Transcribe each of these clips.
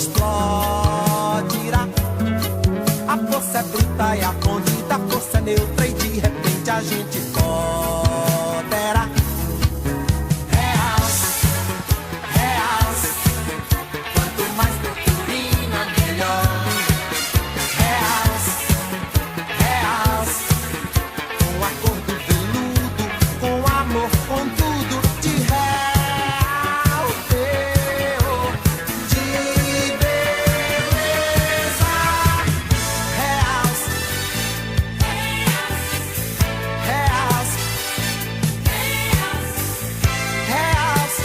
explodirá. A força é bruta e a fondida, a força é neutra e de repente a gente poderá. Reals, reals, quanto mais purpurina melhor. Reals, reals, com a cor do veludo, com amor, com tudo de real, de beleza. Reals, reals, reals, reals.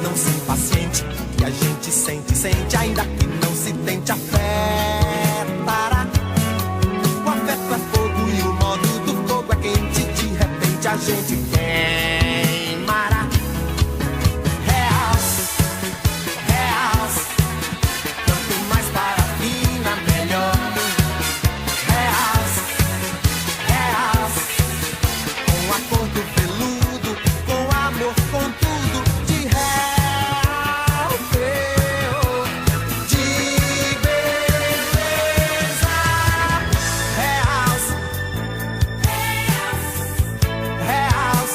Não se impaciente, que a gente sente, ainda que não se tente, afetará. O afeto é fogo e o modo do fogo é quente, de repente a gente queimará. Reals, reals, quanto mais parafina melhor. Reals, reals, com a cor do veludo, com amor, com tudo de real, de beleza. Reals, reals, reals, reals.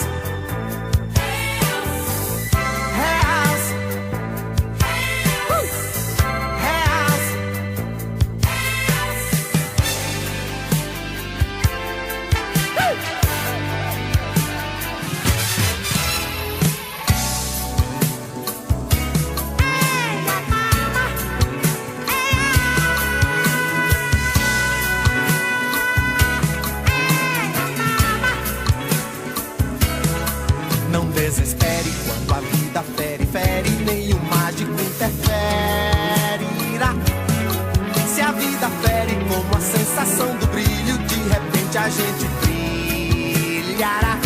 Não desespere quando a vida fere, nem o mágico interferirá. Se a vida fere como a sensação do brilho, de repente a gente brilhará.